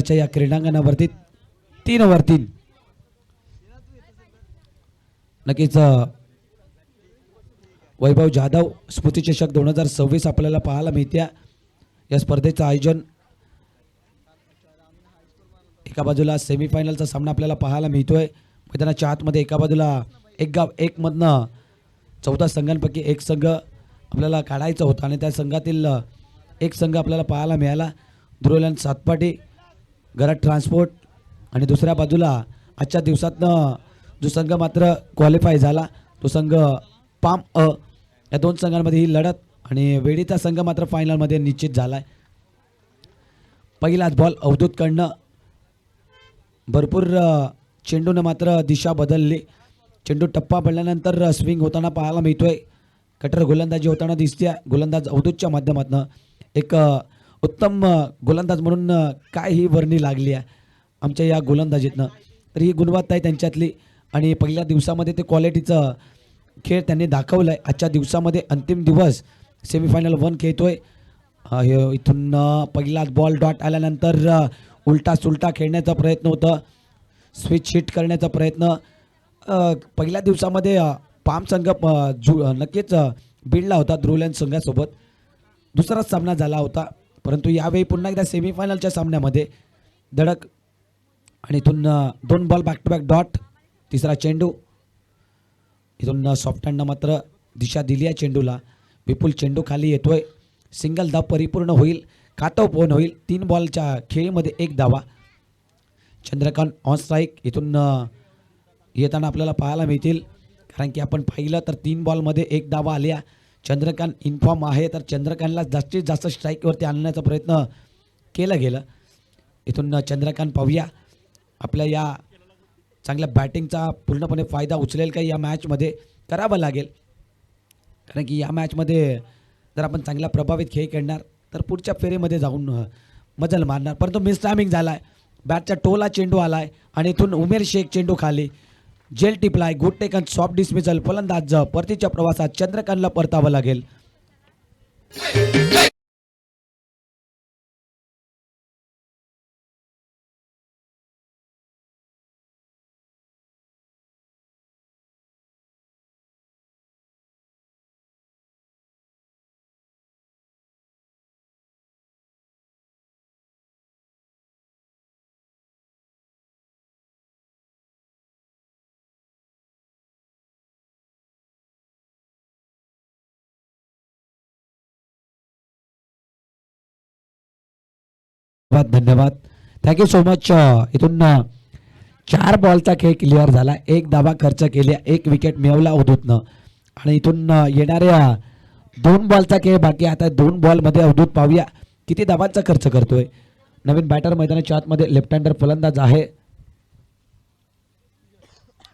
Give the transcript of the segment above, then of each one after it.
मैदानाच्या या क्रीडांगणावरती 3/3 नक्कीच वैभव जाधव स्मृती चषक 2026 आपल्याला पाहायला मिळते। या स्पर्धेचं आयोजन एका बाजूला सेमीफायनलचा सामना आपल्याला पाहायला मिळतोय मैदानाच्या आतमध्ये, एका बाजूला एक गाव एक मधनं 14 संघांपैकी एक संघ आपल्याला काढायचा होता आणि त्या संघातील एक संघ आपल्याला पाहायला मिळाला ध्रुवलन सातपाटी गरज ट्रान्सपोर्ट, आणि दुसऱ्या बाजूला आजच्या दिवसातनं जो संघ मात्र क्वालिफाय झाला तो संघ पाम अ। या दोन संघांमध्ये ही लढत आणि वेडीचा संघ मात्र फायनलमध्ये निश्चित झालाय। पहिलाच बॉल अवधूतकडनं भरपूर चेंडूने मात्र दिशा बदलली, चेंडू टप्पा पडल्यानंतर स्विंग होताना पाहायला मिळतोय, कटर गोलंदाजी होताना दिसते गोलंदाज अवधूतच्या माध्यमातून। एक उत्तम गोलंदाज म्हणून काय ही वर्णी लागली आहे आमच्या या गोलंदाजीतनं, तर ही गुणवत्ता आहे त्यांच्यातली आणि पहिल्या दिवसामध्ये ते क्वालिटीचं खेळ त्यांनी दाखवलं आहे। आजच्या दिवसामध्ये अंतिम दिवस सेमीफायनल 1 खेळतोय। इथून पहिलाच बॉल डॉट आल्यानंतर उलटा सुलटा खेळण्याचा प्रयत्न होता, स्विच हिट करण्याचा प्रयत्न पहिल्या दिवसामध्ये पाम संघ नक्कीच भिडला होता ध्रुवलन संघासोबत, दुसराच सामना झाला होता, परंतु यावेळी पुन्हा एकदा सेमीफायनलच्या सामन्यामध्ये धडक आणि इथून 2 ball back to back dot, तिसरा चेंडू इथून सॉफ्ट हँडनं मात्र दिशा दिली आहे चेंडूला, विपुल चेंडू खाली येतोय, सिंगल धाव परिपूर्ण होईल, काटव पूर्ण होईल, 3 बॉलच्या खेळीमध्ये 1 धावा। चंद्रकांत ऑन स्ट्राईक इथून येताना आपल्याला पाहायला मिळतील, कारण की आपण पाहिलं तर 3 बॉलमध्ये 1 धावा आल्या। चंद्रकांत इन्फॉर्म आहे तर चंद्रकांतला जास्तीत जास्त स्ट्राईकवरती आणण्याचा प्रयत्न केला गेला। इथून चंद्रकांत पाहूया आपल्या या चांगल्या बॅटिंगचा पूर्णपणे फायदा उचलेल का या मॅचमध्ये, करावं लागेल, कारण की या मॅचमध्ये जर आपण चांगला प्रभावित खेळ खेळणार तर पुढच्या फेरीमध्ये जाऊन मजल मारणार, परंतु मिस टायमिंग झाला आहे, बॅटच्या टोला चेंडू आला आहे आणि इथून उमेर शेख चेंडू खाली, जेल टिपलाय, गुड टेकन, सॉफ्ट डिसमिसल, फलंदाज परतीच्या प्रवासात चंद्रकांतला परतावं लागेल। धन्यवाद, थँक्यू सो मच। इथून 4 बॉलचा खेळ क्लिअर झाला, 1 धावा खर्च केली, 1 विकेट मिळवला अवधूतनं आणि इथून येणाऱ्या 2 बॉलचा खेळ बाकी। आता 2 बॉलमध्ये अवधूत पाहूया किती धावांचा खर्च करतोय। नवीन बॅटर मैदानाच्या आतमध्ये लेफ्ट हँडर फलंदाज आहे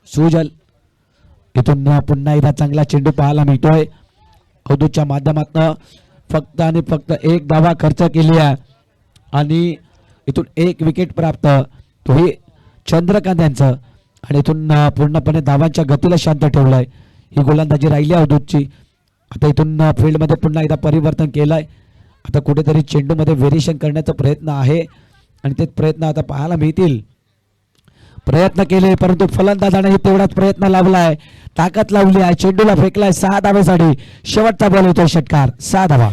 सुजल, इथून पुन्हा एकदा चांगला चेंडू पाहायला मिळतोय अवधूतच्या माध्यमातून, फक्त आणि फक्त 1 धावा खर्च केली आहे आणि इथून 1 विकेट प्राप्त, तोही चंद्रकांत यांचं, आणि इथून पूर्णपणे धावांच्या गतीला शांत ठेवलंय, ही गोलंदाजी राहिली अवधूतची। आता इथून फील्डमध्ये पुन्हा एकदा परिवर्तन केलंय, आता कुठेतरी चेंडूमध्ये व्हेरिएशन करण्याचा प्रयत्न आहे आणि ते प्रयत्न आता पाहायला मिळतील। प्रयत्न केले परंतु फलंदाजाने तेवढाच प्रयत्न लावलाय, ताकद लावली आहे, चेंडूला फेकलाय 6 धावेसाठी, शेवटचा बॉल होतोय षटकार, 6 धावा।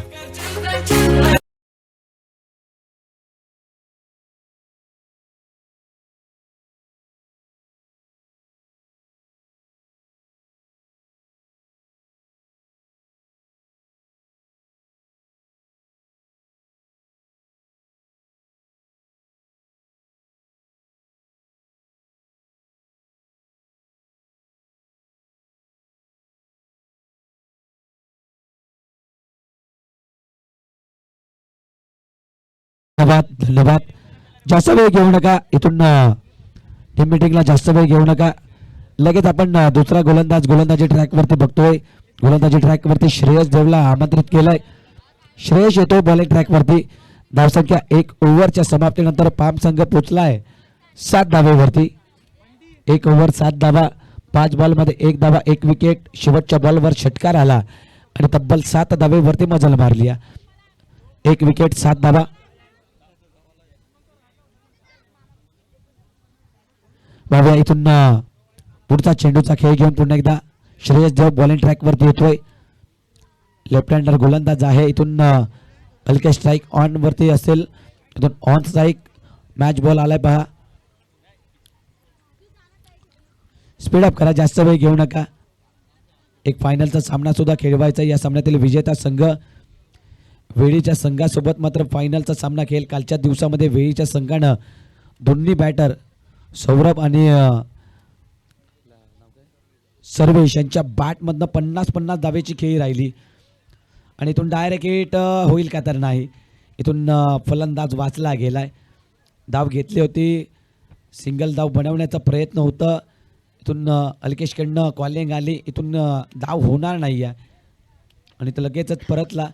धन्यवाद, धन्यवाद, जास्त वेळ घेऊ नका, इथून टीम मीटिंगला जास्त वेळ घेऊ नका, लगेच आपण दुसरा गोलंदाजी ट्रॅकवरती बघतोय। गोलंदाजी ट्रॅकवरती श्रेयस देवला आमंत्रित केलंय, श्रेयस येतोय बॉलिंग ट्रॅकवरती। धावसंख्या 1 ओव्हरच्या समाप्तीनंतर पाम संघ पोचलाय 7 धावेवरती, 1 ओव्हर 7 धावा, 5 बॉलमध्ये 1 धावा, 1 विकेट, शेवटच्या बॉलवर षटकार आला आणि तब्बल 7 धावेवरती मजल मारली, 1 विकेट 7 धावा। बाबा इथून पुढचा चेंडूचा खेळ घेऊन पुन्हा एकदा श्रेयस देव बॉलिंग ट्रॅक वरती येतोय. लेफ्ट हँडर गोलंदाज आहे. इथून हलके स्ट्राईक ऑन वरती असेल. इथून ऑन स्ट्राईक मॅच बॉल आलाय पहा. स्पीड अप करा, जास्त वेळ घेऊ नका. एक फायनलचा सामना सुद्धा खेळवायचा. या सामन्यातील विजेता संघ वेळीच्या संघासोबत मात्र फायनलचा सामना खेळेल. कालच्या दिवसामध्ये वेळीच्या संघानं दोन्ही बॅटर सौरभ आणि सर्वेश यांच्या बॅटमधनं 50-50 धावेची खेळी राहिली आणि इथून डायरेक्ट हिट होईल का तर नाही. इथून फलंदाज वाचला गेलाय. धाव घेतली होती, सिंगल धाव बनवण्याचा प्रयत्न होता. इथून अल्केशकडनं कॉलिंग आली. इथून धाव होणार नाही आहे आणि तो लगेचच परतला.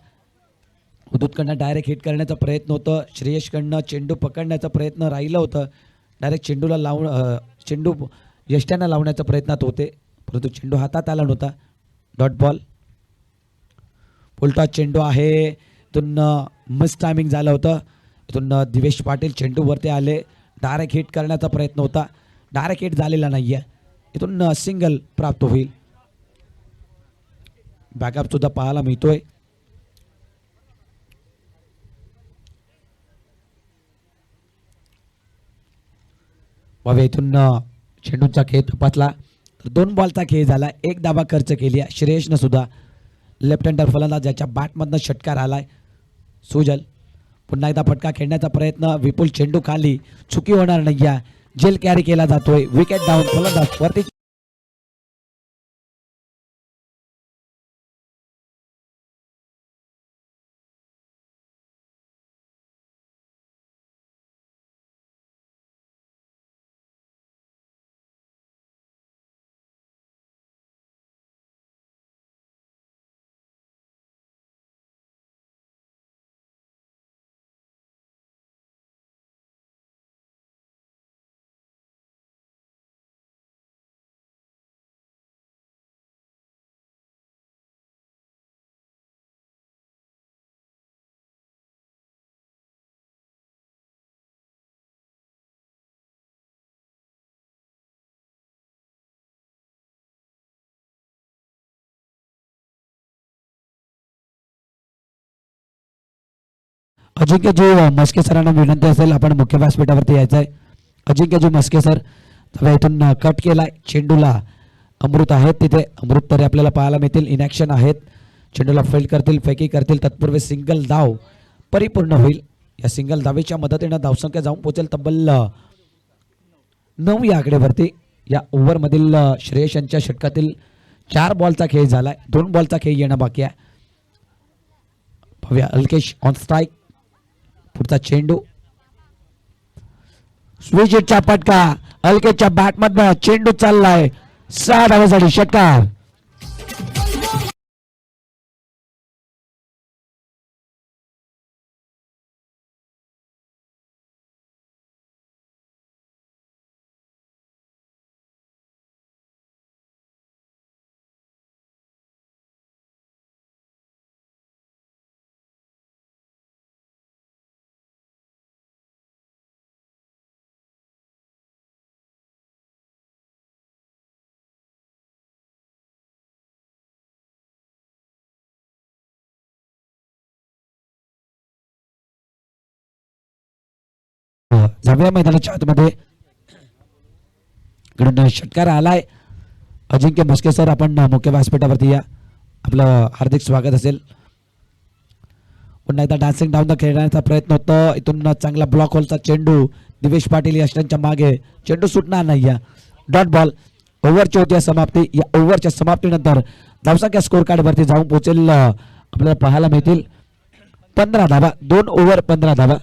उदूतकडनं डायरेक्ट हिट करण्याचा प्रयत्न होतं. श्रेयसकडनं चेंडू पकडण्याचा प्रयत्न राहिलं होतं. डायरेक्ट चेंडूला लावून चेंडू यष्ट्यांना लावण्याच्या प्रयत्नात होते, परंतु चेंडू हातात आला नव्हता. Dot ball. उलटा चेंडू आहे. इथून मिस टायमिंग झालं होतं. इथून दिवेश पाटील चेंडूवरती आले. डायरेक्ट हिट करण्याचा प्रयत्न होता, डायरेक्ट हिट झालेला नाही आहे. इथून सिंगल प्राप्त होईल. बॅकअप सुद्धा पाहायला मिळतोय. बाबा इथून चेंडूचा खेळ तपासला तर 2 बॉलचा खेळ झाला. 1 धावा खर्च केली आहे श्रेयसनं सुद्धा. लेफ्ट हँडर फलंदाज ज्याच्या बॅटमधनं षटकार आलाय. सुजल पुन्हा एकदा फटका खेळण्याचा प्रयत्न. विपुल चेंडू खाली, चुकी होणार नाही आहे. जेल कॅरी केला जातोय. Wicket down. फलंदाज वरती. अजिंक्यजी मस्के सरांना विनंती असेल आपण मुख्य व्यासपीठावरती यायचं आहे. अजिंक्यजी मस्के सर इथून कट केलाय. चेंडूला अमृत आहेत, तिथे अमृत तरी आपल्याला पाहायला मिळतील. इनॅक्शन आहेत. चेंडूला फेल्ड करतील, फेकी करतील. तत्पूर्वी सिंगल धाव परिपूर्ण होईल. या सिंगल धावेच्या मदतीनं धावसंख्या जाऊन पोहोचेल तब्बल 9 या आकडेवरती. या ओव्हरमधील श्रेयस यांच्या षटकातील 4 बॉलचा खेळ झालाय. 2 बॉलचा खेळ येणं बाकी आहे. पाहूया. Alkesh on strike. पुढचा चेंडू. स्विचचा फटका. अल्केशच्या बॅटमधनं चेंडू चाललाय. 6 धावेसाठी षटकार. जाऊया मैदानाच्या आतमध्ये. इकडून षटकार आलाय. अजिंक्य मस्के सर आपण मुख्य व्यासपीठावरती या. आपलं हार्दिक स्वागत असेल. पुन्हा एकदा डान्सिंग डाऊन खेळण्याचा प्रयत्न होता. इथून चांगला ब्लॉक होलचा चेंडू. दिवेश पाटील यष्टांच्या मागे. चेंडू सुटणार नाही. या डॉट बॉल. ओव्हरची होती समाप्ती. या ओव्हरच्या समाप्तीनंतर धावसंख्या स्कोर कार्ड वरती जाऊन पोहोचेल. आपल्याला पाहायला मिळतील 15 धावा. 2 ओव्हर 15 धावा.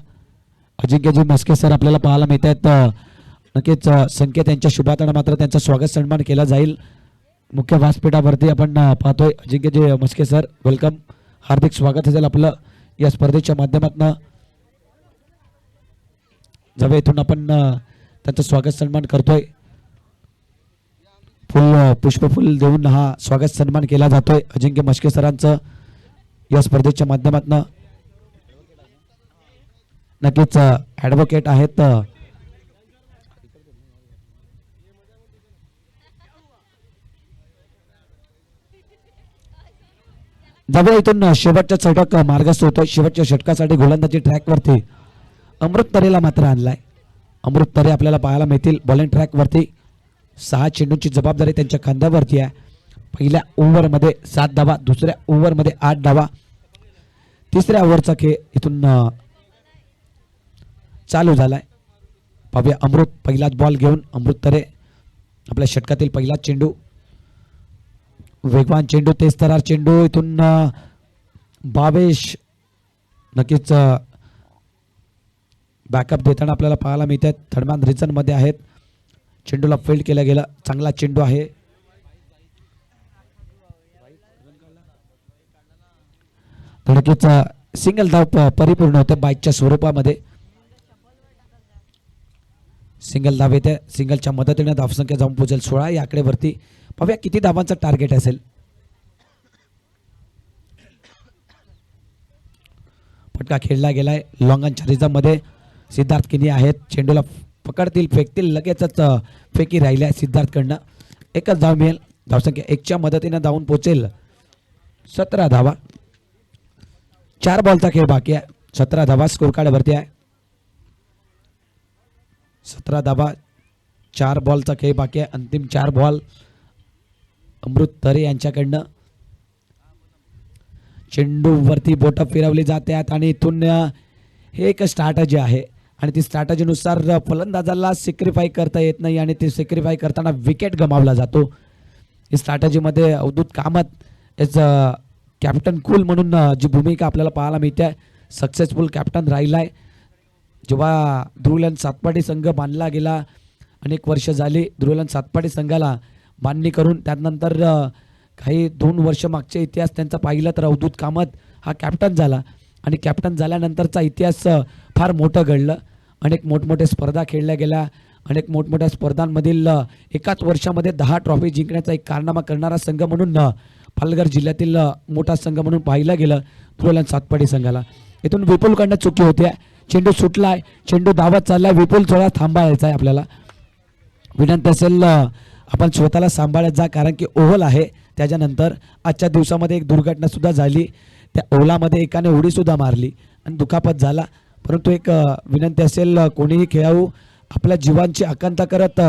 अजिंक्यजी मस्के सर आपल्याला पाहायला मिळत आहेत. नक्कीच संकेत यांच्या शुभातनं मात्र त्यांचा स्वागत सन्मान केला जाईल. मुख्य व्यासपीठावरती आपण पाहतोय. अजिंक्यजी मस्के सर वेलकम. हार्दिक स्वागत असेल आपलं या स्पर्धेच्या माध्यमातून. जवळ इथून आपण त्यांचं स्वागत सन्मान करतोय. पुष्पफुल देऊन हा स्वागत सन्मान केला जातोय अजिंक्य मस्के सरांचं या स्पर्धेच्या माध्यमातून. नक्कीच ॲडव्होकेट आहेत जाऊया इथून शेवटचा षटक मार्गस्थ होतोय. शेवटच्या षटकासाठी गोलंदाजी ट्रॅकवरती अमृत तरेला मात्र आणलाय. अमृत तरे आपल्याला पाहायला मिळतील बॉलिंग ट्रॅकवरती. 6 चेंडूंची जबाबदारी त्यांच्या खांद्यावरती आहे. पहिल्या ओव्हरमध्ये 7 धावा, दुसऱ्या ओव्हरमध्ये 8 धावा. तिसऱ्या ओव्हरचा खेळ इथून चालू झालाय. पाहूया अमृत पहिलाच बॉल घेऊन. अमृत तरे आपल्या षटकातील पहिलाच चेंडू, वेगवान चेंडू, तेज तरार चेंडू. इथून भावेश नक्कीच बॅकअप देताना आपल्याला पाहायला मिळत आहेत. थर्डमॅन रिझन मध्ये आहेत. चेंडूला फील्ड केलं गेलं. चांगला चेंडू आहे. नक्कीच सिंगल धाव परिपूर्ण होते बाईकच्या स्वरूपामध्ये. सिंगल धाव येते. सिंगलच्या मदतीने धावसंख्या जाऊन पोहोचेल 16 या आकडेवरती. पाहूया किती धावांचं टार्गेट असेल. फटका खेळला गेलाय लॉंगनच्या रिझममध्ये. सिद्धार्थ किनी आहेत. चेंडूला पकडतील, फेकतील, लगेचच फेकी राहिल्या सिद्धार्थकडनं. एकच धाव मिळेल. धावसंख्या 1च्या मदतीने धावून पोहोचेल 17 धावा. 4 बॉलचा खेळ बाकी आहे. 17 धावा स्कोर कार्डवरती आहे. 17 धावा, 4 बॉलचा खेळ बाकी आहे. अंतिम 4 बॉल अमृत तरे यांच्याकडनं. चेंडूवरती बोटं फिरवली जातात आणि इथून हे एक स्ट्रॅटजी आहे आणि ती स्ट्रॅटजीनुसार फलंदाजाला सेक्रिफाय करता येत नाही आणि ते सेक्रिफाय करताना विकेट गमावला जातो. या स्ट्रॅटजीमध्ये Avdhoot Kamat as captain cool म्हणून जी भूमिका आपल्याला पाहायला मिळते, सक्सेसफुल कॅप्टन राहिला आहे. जेव्हा ध्रुवलन सातपाडी संघ बांधला गेला, अनेक वर्ष झाली ध्रुवलन सातपाडी संघाला बांधणी करून, त्यानंतर काही 2 वर्ष मागचे इतिहास त्यांचा पाहिला तर अवधूत कामत हा कॅप्टन झाला आणि कॅप्टन झाल्यानंतरचा इतिहास फार मोठं घडलं. अनेक मोठमोठ्या स्पर्धा खेळल्या गेल्या. अनेक मोठमोठ्या स्पर्धांमधील एकाच वर्षामध्ये 10 ट्रॉफी जिंकण्याचा एक कारनामा करणारा संघ म्हणून पालघर जिल्ह्यातील मोठा संघ म्हणून पाहिलं गेलं ध्रुवलन सातपाडी संघाला. इथून विपुलकडनं चुकी होते. चेंडू सुटलाय, चेंडू धावत चाललाय. विपुल थोडा थांबायचा आहे. आपल्याला विनंती असेल आपण स्वतःला सांभाळत जा, कारण की ओव्हल आहे. त्याच्यानंतर आजच्या दिवसामध्ये एक दुर्घटना सुद्धा झाली. त्या ओव्हलामध्ये एकाने उडी सुद्धा मारली आणि दुखापत झाला. परंतु एक विनंती असेल, कोणीही खेळाडू आपल्या जीवांची आकांक्षा करत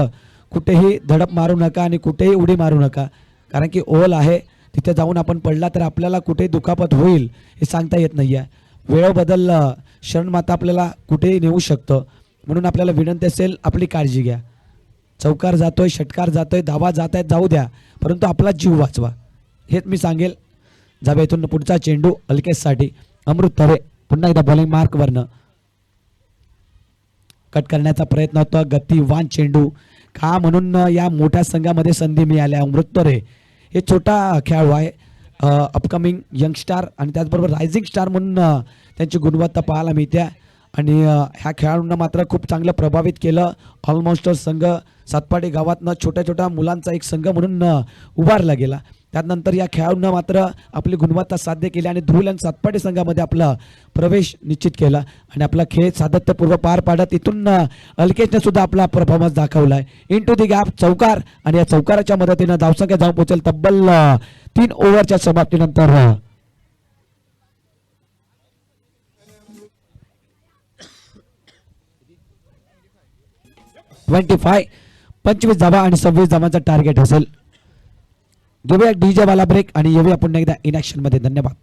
कुठेही धडक मारू नका आणि कुठेही उडी मारू नका, कारण की ओव्हल आहे. तिथे जाऊन आपण पडला तर आपल्याला कुठेही दुखापत होईल हे सांगता येत नाही आहे. वेळोबद्दल क्षण माता आपल्याला कुठेही नेऊ शकतं. म्हणून आपल्याला विनंती असेल, आपली काळजी घ्या. चौकार जातोय, षटकार जातोय, धावा जात आहेत, जाऊ द्या, परंतु आपला जीव वाचवा, हेच मी सांगेल. जावे इथून पुढचा चेंडू अल्केशसाठी. अमृत तरे पुन्हा एकदा बॉलिंग मार्कवरनं कट करण्याचा प्रयत्न होता. गतिवान चेंडू का म्हणून या मोठ्या संघामध्ये संधी मिळाल्या. अमृत तरे हे छोटा खेळाडू आहे, अपकमिंग यंगस्टार आणि त्याचबरोबर रायझिंग स्टार म्हणून त्यांची गुणवत्ता पाहायला मिळते आणि ह्या खेळाडूंना मात्र खूप चांगलं प्रभावित केलं. ऑलमोस्ट संघ सातपाडी गावातनं छोट्या छोट्या मुलांचा एक संघ म्हणून उभारला गेला. त्यानंतर या खेळाडूंना मात्र आपली गुणवत्ता साध्य केली आणि ध्रुवलन सातपाडी संघामध्ये आपला प्रवेश निश्चित केला आणि आपला खेळ सातत्यपूर्व पार पाडत इथून अल्केशने सुद्धा आपला परफॉर्मन्स दाखवलाय. इन टू दी गॅप चौकार आणि या चौकाराच्या मदतीनं धावसंख्या जाऊन पोहोचेल तब्बल 3 ओव्हरच्या समाप्तीनंतर 25 धावा आणि 26 धावांचा टार्गेट असेल. घेऊया डीजे वाला ब्रेक आणि येऊया पुन्हा एकदा इन ऍक्शन मध्ये. धन्यवाद.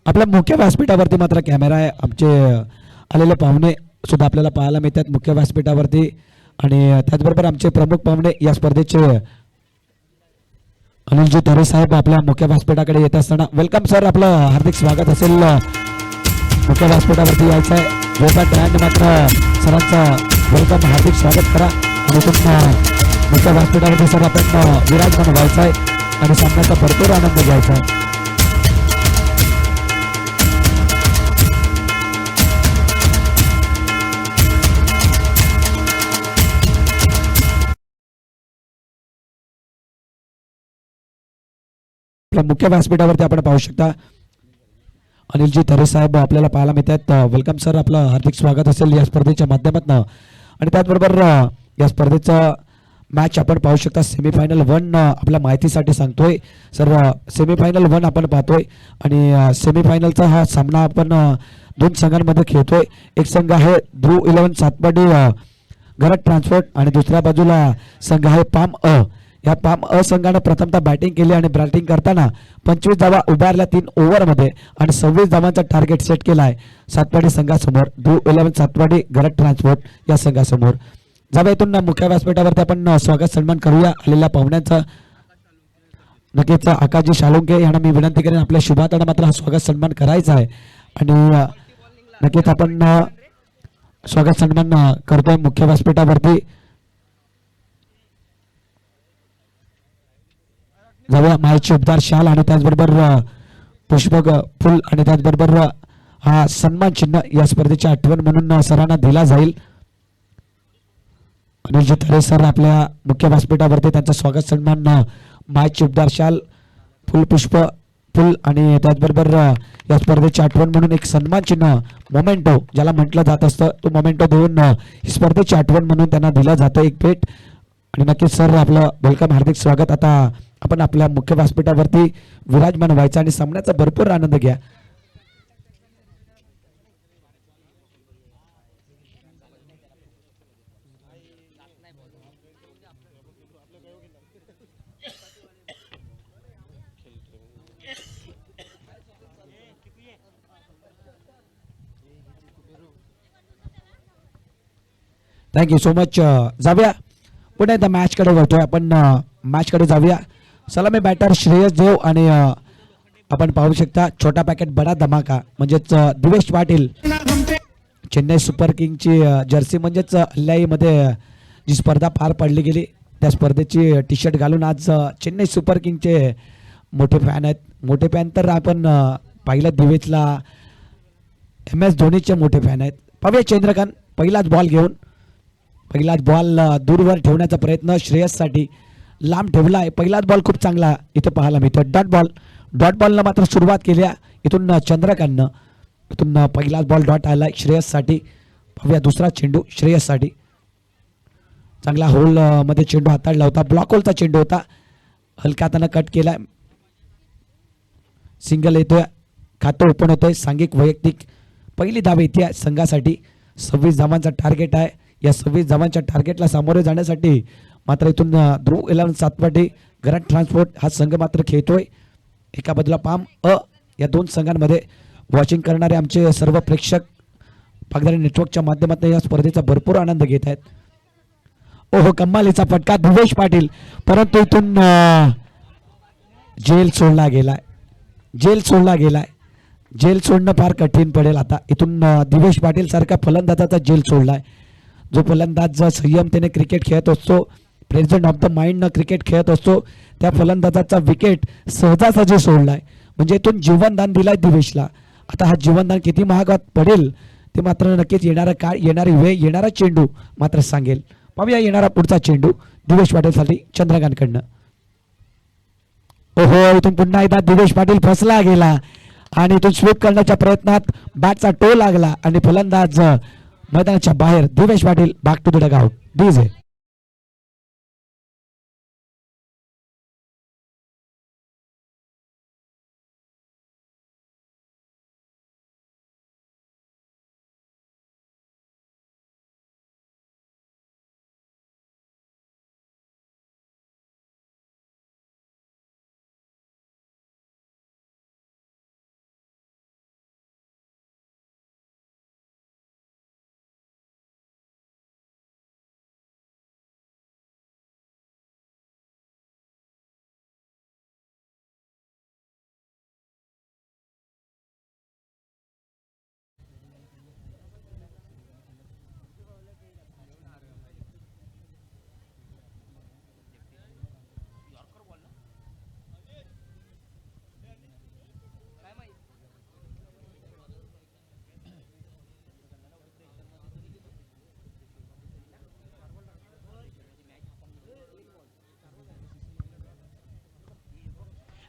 आपल्या मुख्य व्यासपीठावरती मात्र कॅमेरा आहे. आमचे आलेले पाहुणे सुद्धा आपल्याला पाहायला मिळतात मुख्य व्यासपीठावरती आणि त्याचबरोबर आमचे प्रमुख पाहुणे या स्पर्धेचे अनिलजी तरे साहेब आपल्या मुख्य व्यासपीठाकडे येत असताना. वेलकम सर, आपलं हार्दिक स्वागत असेल. मुख्य व्यासपीठावरती यायचं आहे. मात्र सरांचा वेलकम, हार्दिक स्वागत करा. आणि मुख्य व्यासपीठावरती सर आपण विराजमान व्हायचं आहे आणि सामन्याचा भरपूर आनंद घ्यायचा आहे. आपल्या मुख्य व्यासपीठावरती आपण पाहू शकता अनिलजी तरे साहेब आपल्याला पाहायला मिळतात. वेलकम सर, आपलं हार्दिक स्वागत असेल या स्पर्धेच्या माध्यमातून. आणि त्याचबरोबर या स्पर्धेचा मॅच आपण पाहू शकता. सेमीफायनल 1 आपल्या माहितीसाठी सांगतोय सर. सेमीफायनल 1 आपण पाहतोय आणि सेमीफायनलचा हा सामना आपण दोन संघांमध्ये खेळतोय. एक संघ आहे ध्रुव 11 सातपाडी गरज ट्रान्सपोर्ट आणि दुसऱ्या बाजूला संघ आहे पाम अ. या पाम अ संघानं प्रथमतः बॅटिंग केली आणि बॅटिंग करताना 25 धावा उभारल्या 3 ओव्हरमध्ये आणि 26 धावांचा टार्गेट सेट केला आहे सातपाडी संघासमोर, ध्रुव 11 सातपाडी गरज ट्रान्सपोर्ट या संघासमोर. जाऊया इथून मुख्य व्यासपीठावरती आपण स्वागत सन्मान करूया आलेल्या पाहुण्यांचा. नक्कीच आकाशजी शालुंके यांना मी विनंती करेन आपल्या शुभातानं मात्र हा स्वागत सन्मान करायचा आहे आणि नक्कीच आपण स्वागत सन्मान करतोय मुख्य व्यासपीठावरती. जाऊया माहिती उबदार शाल आणि त्याचबरोबर पुष्पक फुल आणि त्याचबरोबर हा सन्मान चिन्ह या स्पर्धेची आठवण म्हणून सरांना दिला जाईल. अनिलजी तरे सर आपल्या मुख्य व्यासपीठावरती त्यांचा स्वागत सन्मान माहिती उबदार शाल, फुल पुष्प फुल आणि त्याचबरोबर या स्पर्धेची आठवण म्हणून एक सन्मान चिन्ह मोमेंटो ज्याला म्हटलं जात असतं तो मोमेंटो देऊन ही स्पर्धेची आठवण म्हणून त्यांना दिलं जातं एक भेट. आणि नक्कीच सर आपलं वेलकम, हार्दिक स्वागत. आता आपण आपल्या मुख्य व्यासपीठावरती विराजमान व्हायचा आणि सामन्याचा भरपूर आनंद घ्या. Thank you so much. जाऊया पुन्हा एकदा मॅचकडे वळतोय आपण. मॅचकडे जाऊया. सलामी बॅटर श्रेयस देव आणि आपण पाहू शकता छोटा पॅकेट बडा धमाका म्हणजेच दिवेश पाटील. चेन्नई सुपर किंगची जर्सी म्हणजेच अल्लाईमध्ये जी स्पर्धा पार पडली गेली त्या स्पर्धेची टी शर्ट घालून आज चेन्नई सुपर किंगचे मोठे फॅन आहेत. मोठे फॅन तर आपण पाहिलं दिवेशला MS धोनीचे मोठे फॅन आहेत. पाहूया चंद्रकांत पहिलाच बॉल घेऊन पहिलाच बॉल दूरवर ठेवण्याचा प्रयत्न श्रेयससाठी लांब ठेवला आहे. पहिलाच बॉल खूप चांगला इथं पाहायला मिळतो. डॉट बॉलनं मात्र सुरुवात केली इथून चंद्रकांतनं. इथून पहिलाच बॉल डॉट आला श्रेयससाठी. पाहूया दुसरा चेंडू श्रेयससाठी. चांगला होल मध्ये चेंडू हाताळला होता. ब्लॉक होलचा चेंडू होता. हलक्या हातानं कट केला. सिंगल येतोय. खातं ओपन होतंय. सांघिक वैयक्तिक पहिली धाव येते संघासाठी. 26 धावांचा टार्गेट आहे. या 26 धावांच्या टार्गेटला सामोरे जाण्यासाठी मात्र इथून ध्रुव 11 सातपाटी गरज ट्रान्सपोर्ट हा संघ मात्र खेळतोय. एका बाजूला पाम अ. या दोन संघांमध्ये वॉचिंग करणारे आमचे सर्व प्रेक्षक पागदारी नेटवर्कच्या माध्यमातून या स्पर्धेचा भरपूर आनंद घेत आहेत. ओहो, कमालीचा फटका दिवेश पाटील, परंतु इथून जेल सोडला गेलाय. जेल सोडणं फार कठीण पडेल. आता इथून दिवेश पाटील सारखा फलंदाजाचा जेल सोडलाय. जो फलंदाज संयमतेने क्रिकेट खेळत असतो, प्रेझेंट ऑफ द माइंडनं क्रिकेट खेळत असतो, त्या फलंदाजाचा विकेट सहजासहजी सोडलाय. म्हणजे इथून जीवनदान दिलाय दिवेशला. आता हा जीवनदान किती महागात पडेल ते मात्र नक्कीच येणारा काळ, येणारी वेळ, येणारा चेंडू मात्र सांगेल. पाहूया येणारा पुढचा चेंडू दिवेश पाटीलसाठी चंद्रकांतकडनं. ओहो, इथून पुन्हा एकदा दिवेश पाटील फसला गेला आणि इथून स्वीप करण्याच्या प्रयत्नात बॅटचा टो लागला आणि फलंदाज मैदानाच्या बाहेर. Divesh Patil back to the dugout. DJ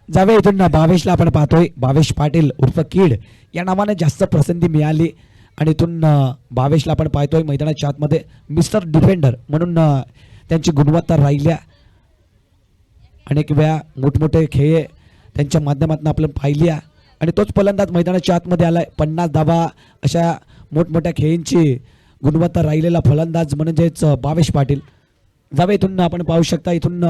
जावे इथून भावेशला आपण पाहतोय. भावेश पाटील उर्फ कीड या नावाने जास्त प्रसिद्धी मिळाली आणि इथून भावेशला आपण पाहतोय मैदानाच्या आतमध्ये मिस्टर डिफेंडर म्हणून त्यांची गुणवत्ता राहिल्या. अनेक वेळा मोठमोठे खेळ त्यांच्या माध्यमातून आपण पाहिली आणि तोच फलंदाज मैदानाच्या आतमध्ये आलाय. 50 धावा अशा मोठमोठ्या खेळांची गुणवत्ता राहिलेला फलंदाज म्हणजेच भावेश पाटील. जावे इथून आपण पाहू शकता. इथून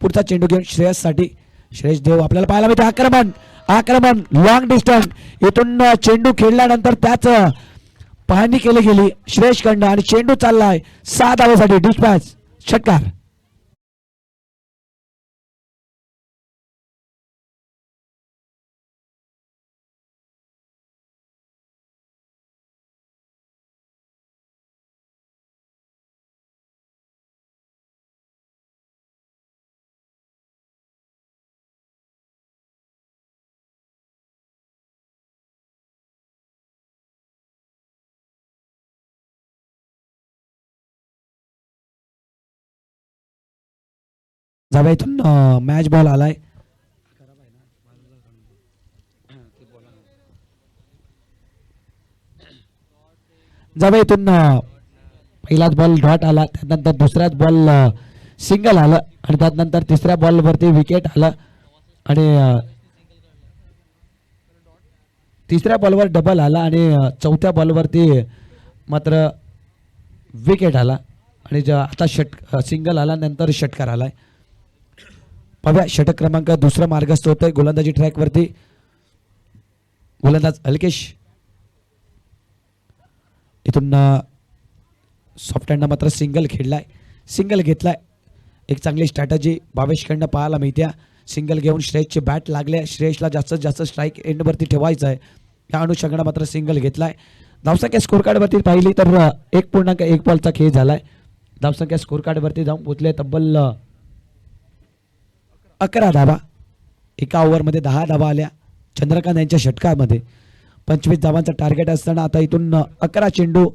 पुढचा चेंडू घेऊन श्रेयससाठी श्रेयस देव आपल्याला पाहायला मिळते. आक्रमण आक्रमण लॉंग डिस्टन्स. इथून चेंडू खेळल्यानंतर त्याच पाहणी केली गेली श्रेयस कडनं आणि चेंडू चाललाय 6 धावेसाठी. डिस्पॅच षटकार. जावे इथून मॅच बॉल आलाय. जावे इथून पहिलाच बॉल डॉट आला. त्यानंतर दुसऱ्याच बॉल सिंगल आलं आणि त्यानंतर तिसऱ्या बॉलवरती विकेट आलं आणि तिसऱ्या बॉलवर डबल आला आणि चौथ्या बॉलवरती मात्र विकेट आला आणि आता सिंगल आला नंतर षटकार आलाय. पाहूया षटक क्रमांक दुसरा मार्गस्थ होतोय गोलंदाजी ट्रॅकवरती. गोलंदाज अल्केश इथून सॉफ्ट हँडनं मात्र सिंगल खेळलाय. सिंगल घेतलाय. एक चांगली स्ट्रॅटजी भावेशकडनं पाहायला मिळते. सिंगल घेऊन श्रेयसचे बॅट लागले. श्रेयसला जास्तीत जास्त स्ट्राईक एंडवरती ठेवायचं आहे या अनुषंगानं मात्र सिंगल घेतलाय. धावसंख्या स्कोर कार्डवरती पाहिली तर 1.1 बॉलचा खेळ झालाय. धावसंख्या स्कोर कार्डवरती जाऊन पोचले तब्बल 11 धावा. एका ओव्हरमध्ये 10 धावा आल्या चंद्रकांत यांच्या षटकामध्ये. 25 धावांचं टार्गेट असताना आता इथून 11 चेंडू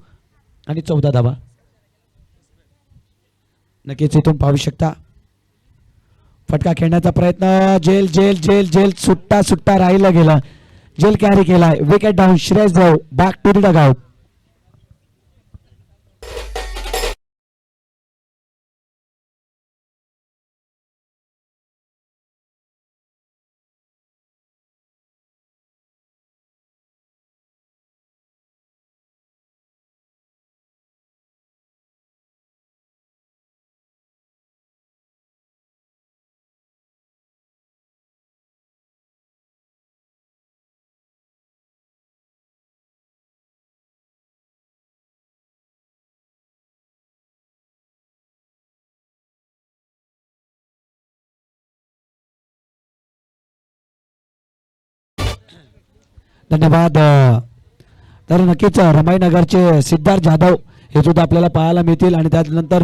आणि 14 धावा. नक्कीच इथून पाहू शकता फटका खेळण्याचा प्रयत्न. जेल जेल जेल जेल सुट्टा सुट्टा राहिलं गेलं. जेल कॅरी केलाय. Wicket down. Shreyas Dev back to the dugout. धन्यवाद. तर नक्कीच रमाईनगरचे सिद्धार्थ जाधव हे सुद्धा आपल्याला पाहायला मिळतील आणि त्यानंतर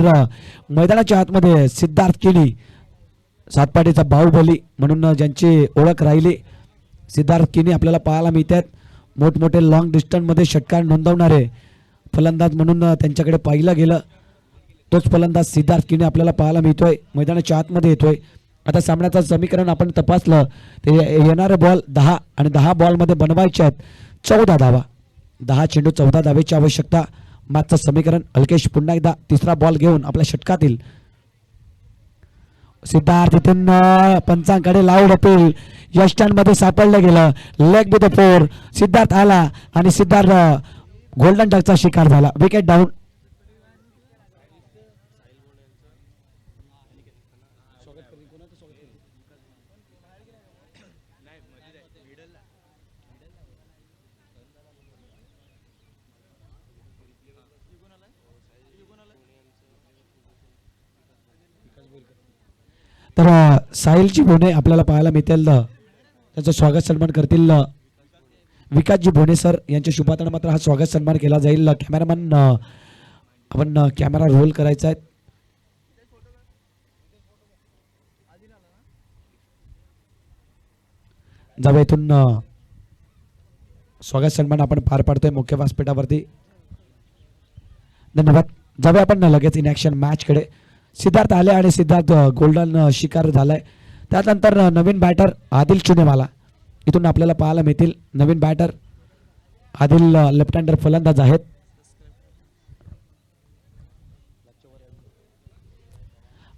मैदानाच्या आतमध्ये सिद्धार्थ किणी सातपाटीचा बाहुबली म्हणून ज्यांची ओळख राहिली सिद्धार्थ किणी आपल्याला पाहायला मिळतात. मोठमोठे लॉंग डिस्टन्समध्ये षटकार नोंदवणारे फलंदाज म्हणून त्यांच्याकडे पाहिलं गेलं. तोच फलंदाज सिद्धार्थ किणी आपल्याला पाहायला मिळतोय. मैदानाच्या आतमध्ये येतोय. आता सामन्याचं समीकरण आपण तपासलं ते येणारे बॉल 10 आणि 10 बॉलमध्ये बनवायचे आहेत 14 धावा. 10 चेंडू 14 धावेची आवश्यकता. मागचं समीकरण. अल्केश पुन्हा एकदा तिसरा बॉल घेऊन आपल्या षटकातील सिद्धार्थ इथून पंचांकडे लाऊड अपील यष्टांमध्ये सापडलं गेलं. लेग विथ द 4 सिद्धार्थ आला आणि सिद्धार्थ गोल्डन डकचा शिकार झाला. Wicket down. तर साहिलजी भोने आपल्याला पाहायला मिळतील. त्यांचं स्वागत सन्मान करतील विकासजी भोने सर यांच्या शुभार्थानं मात्र हा स्वागत सन्मान केला जाईल. कॅमेरामॅन आपण कॅमेरा रोल करायचा आहे. जावे इथून स्वागत सन्मान आपण पार पाडतोय मुख्य व्यासपीठावरती. धन्यवाद. जावे आपण लगेच इन ॲक्शन मॅचकडे. सिद्धार्थ आले आणि सिद्धार्थ गोल्डन शिकार झालाय. त्यानंतर नवीन बॅटर आदिल चुनेवाला इथून आपल्याला पाहायला मिळतील. नवीन बॅटर आदिल लेफ्ट हँडर फलंदाज आहेत.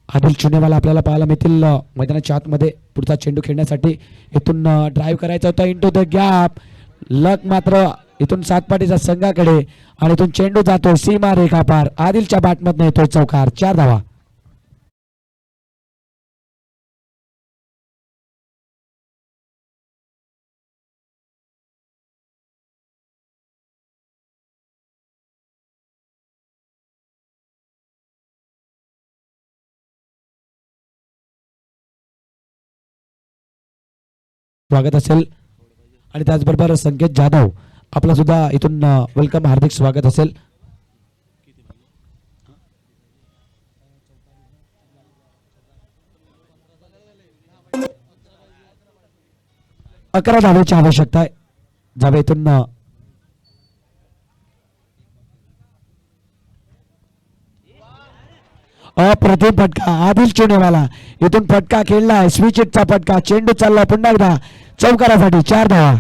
आदिल चुनेवाला आपल्याला पाहायला मिळतील मैदानाच्या आतमध्ये पुढचा चेंडू खेळण्यासाठी. इथून ड्राईव्ह करायचा होता इंटू द गॅप. लक मात्र इथून सातपाटीच्या संघाकडे आणि इथून चेंडू जातो सीमा रेखा पार. आदिलच्या बॅटमधून येतोय चौकार. 4 धावा. स्वागत असेल आणि त्याचबरोबर संकेत जाधव आपला सुद्धा इथून वेलकम हार्दिक स्वागत असेल. अकरा धावेची आवश्यकता आहे. जावे इथून अप्रतिम फटका आदिल चुनेवाला इथून फटका खेळलाय. स्विच हिटचा फटका. चेंडू चालला पुन्हा एकदा चौकारासाठी. 4 धावा.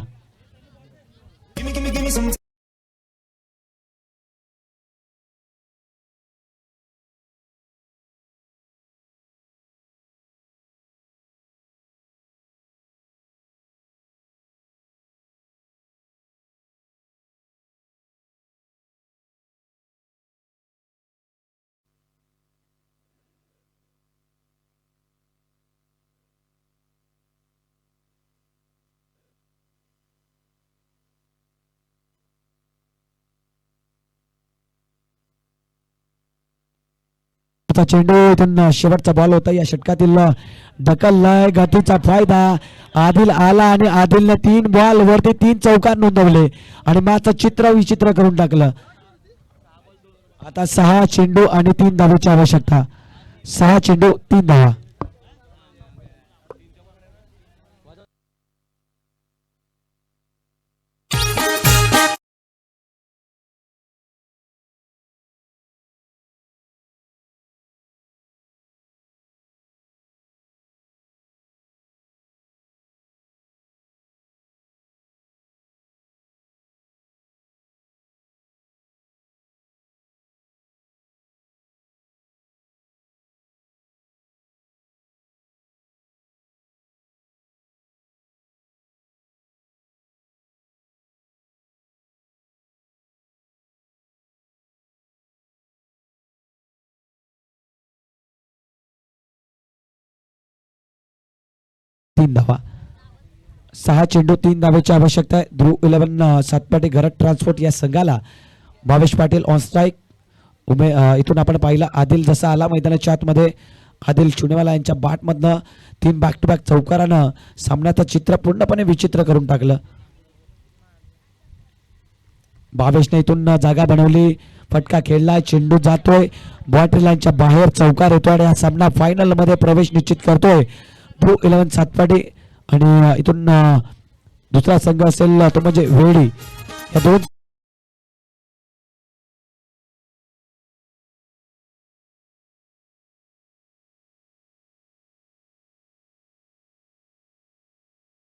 चेंडू इथून शेवटचा बॉल होता या षटकातील. ढकललाय गतीचा फायदा. आदिल आला आणि आदिलने 3 बॉल वरती 3 चौकार नोंदवले आणि मॅचचं चित्र विचित्र करून टाकलं. आता 6 चेंडू आणि 3 धावेची आवश्यकता. 6 चेंडू 3 धावा. तीन धावा. 6 चेंडू 3 धावेची आवश्यकता आहे. ध्रुव 11 सातपाटी घरत ट्रान्सपोर्ट या संघाला भावेश पाटील ऑन स्ट्राईक. इथून आपण पाहिलं आदिल जसा आला मैदानाच्या आतमध्ये. आदिल चुनेवाला यांच्या बॅटमधनं 3 बॅक टू बॅक चौकारानं सामन्याचं चित्र पूर्णपणे विचित्र करून टाकलं. भावेशने इथून जागा बनवली. फटका खेळलाय. चेंडू जातोय बॉटरी लाईनच्या बाहेर. चौकार येतोय आणि हा सामना फायनल मध्ये प्रवेश निश्चित करतोय. ध्रुव 11 सातपाटी आणि इथून दुसरा संघ असेल तो म्हणजे वेळी. या 2